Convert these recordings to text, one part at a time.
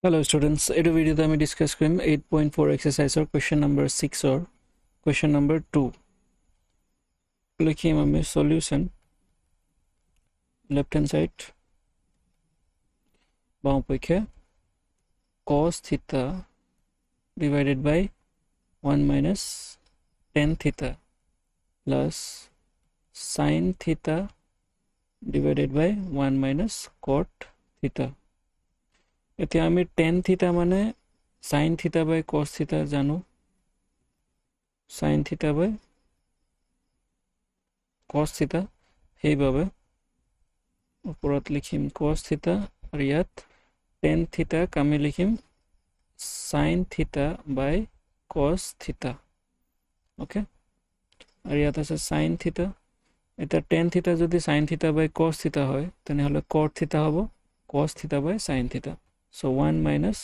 Hello students, এই ভিডিওতে আমি ডিসকাস কৰিম 8.4 এক্সাৰসাইজৰ কোয়েশ্চন নম্বৰ 6 অৰ কোয়েশ্চন নম্বৰ 2 লিখিম আমি সলিউশন লেফট হ্যান্ড সাইড বাম পক্ষে cos theta divided by 1 minus tan theta plus sin theta divided by 1 minus cot theta. এতিয়া আমি tan theta মানে sin theta by cos theta জানো sin theta by cos theta সেইভাবে ওপৰত লিখিম cos theta আৰু ইয়াত tan theta আমি লিখিম sin theta by cos theta. Okay আৰু ইয়াত আছে sin theta. এটা tan theta যদি sin theta by cos theta হয় তেনেহলে cot theta হ'ব cos theta by sin theta. So 1 minus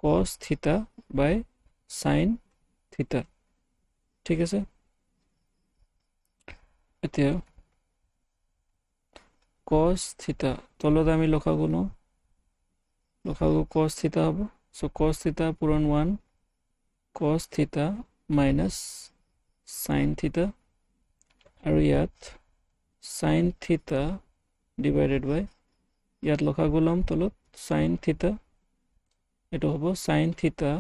cos theta by sin theta. ঠিক আছে এতিয়া cos theta তলত আমি লখাগো cos theta হ'ব. So cos theta পূৰণ 1 cos theta minus sin theta আৰু ইয়াত sin theta divided by ইয়াত লখাগো লম তলত sin theta এটো হ'ব sin theta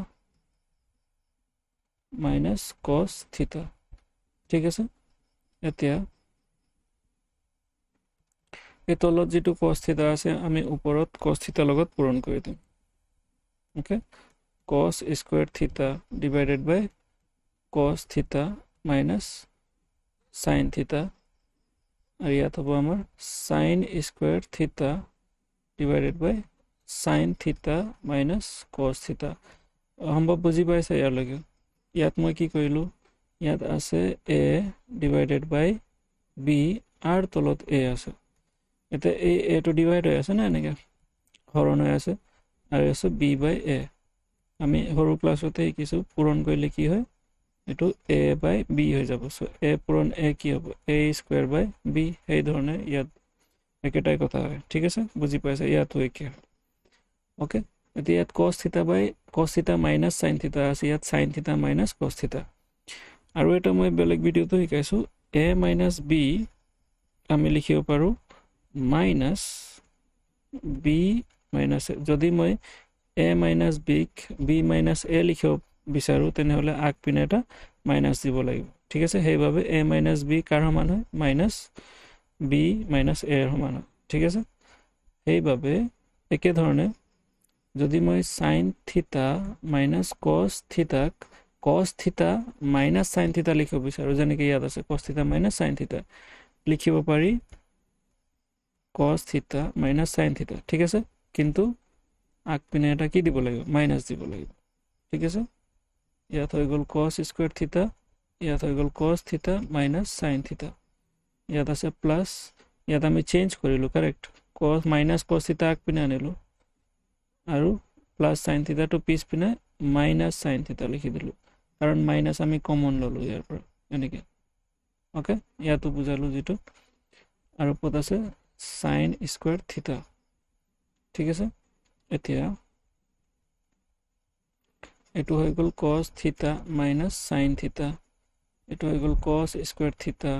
minus cos theta. ঠিক আছে এতিয়া এই তলত যেটো cos theta আছে আমি ওপৰত cos theta লগত পূৰণ কৰি দিম. Okay cos square theta divided by cos theta minus sin theta আৰু ইয়াত হ'ব আমাৰ sin square theta divided by sin theta minus cos theta. সম্ভৱ বুজি পাইছে ইয়াৰ লগে ইয়াত মই কি কৰিলো ইয়াত আছে a divided by b আর তলত a আছে এটা a to divide হৈ আছে না এনেকে হৰণ হৈ আছে আৰু আছে b by a আমি হৰু ক্লাছতে কিছু পূৰণ কৰিলে কি হয় এটো a by b হৈ যাব. সো a পূৰণ a কি হ'ব a square by b এই ধৰণে ইয়াত একেটাই কথা হয়. ঠিক আছে বুজি পাইছে ইয়াত হয় কি ওকে এতিয়া ইয়াত cos theta by cos theta minus sin theta আছে ইয়াত sin theta minus cos theta আৰু এটা মই বেলেগ ভিডিওতে শিকাইছো a minus b আমি লিখিব পাৰো minus b minus a. যদি মই a minus b minus a লিখিব বিচাৰো তেনেহলে আগ পিনে এটা মাইনাস দিব লাগিব. ঠিক আছে সেইভাবে a minus b কাৰ সমান হয় minus b minus a এৰ সমান হয়. ঠিক আছে সেইভাবে একে ধৰণে যদি মই sin theta minus cos theta minus sin theta লিখিব বিচাৰো যেনেকৈ ইয়াত আছে cos theta minus sin theta লিখিব পাৰি cos theta minus sin theta. ঠিক আছে কিন্তু আগ পিনে এটা কি দিব লাগিব মাইনাস দিব লাগিব. ঠিক আছে ইয়াত হৈ গল cos square theta ইয়াত হৈ গল cos theta minus sin theta ইয়াত আছে প্লাস ইয়াত আমি চেঞ্জ কৰিলো correct cos minus cos theta আগ পিনে আনিলো আৰু প্লাস sin theta টু পিছ পিনে minus sin theta লিখি দিলো কাৰণ মাইনাস আমি কমন ললো ইয়াৰ পৰা এনেকে. ওকে ইয়াতো বুজালো যেটো আৰু পদ আছে sin square theta. ঠিক আছে এতিয়া এটো হৈ গল cos theta minus sin theta এটো হৈ গল cos square theta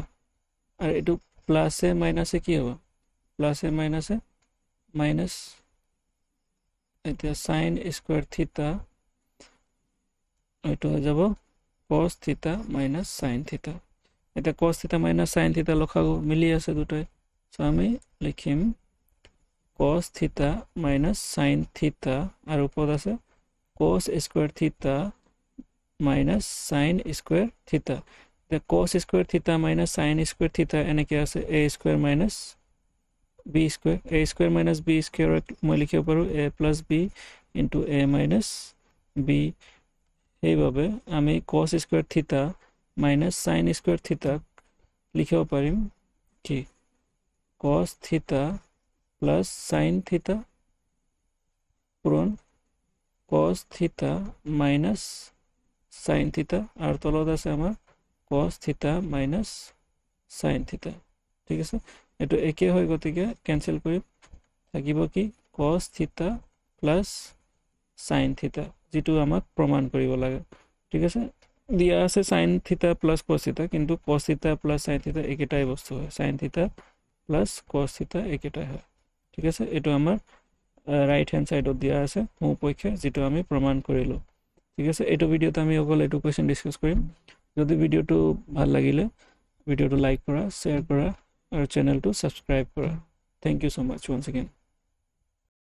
আৰু এটো প্লাস এ মাইনাস এ কি হ'ব প্লাস এ মাইনাস এ মাইনাস এটা sin square theta এটো হৈ যাব cos theta minus sin theta. এটা cos theta minus sin theta লখাগো মিলি আছে দুটাই সো আমি লিখিম cos theta minus sin theta আৰু পদ আছে cos square theta minus sin square theta. The cos square theta minus sin square theta এনেকে আছে a square minus b square a square minus b square মই লিখিব পাৰো a plus b into a minus b এইভাবে আমি cos square theta minus sin square theta লিখিব পাৰিম কি cos theta plus sin theta পূৰণ cos theta minus sin theta R তলত আছে আমাৰ cos theta minus sin theta. ঠিক আছে এটো একে হয় গতিকে ক্যান্সেল কৰি থাকিব কি cos theta প্লাস sin থিটা যেটো আমাক প্ৰমাণ কৰিব লাগে ঠিক আছে দিয়া আছে sin থিটা প্লাস cos থিটা কিন্তু cos থিটা প্লাস sin থিটা একেটাই বস্তু হয় sin থিটা প্লাস cos থিটা একেটাই হয় ঠিক আছে এটো আমাৰ ৰাইট হ্যান্ড সাইডত দিয়া আছে মো পক্ষে যেটো আমি প্ৰমাণ কৰিলো ঠিক আছে এটো ভিডিওতে আমি অকল এটো কোয়েশ্চন ডিসকাস কৰিম যদি ভিডিওটো ভাল লাগিলে ভিডিওটো লাইক কৰা শেয়াৰ কৰা আৰু চ্যানেলটো সাবস্ক্ৰাইব কৰা থ্যাংক ইউ সো মাচ ওয়ান্স अगेन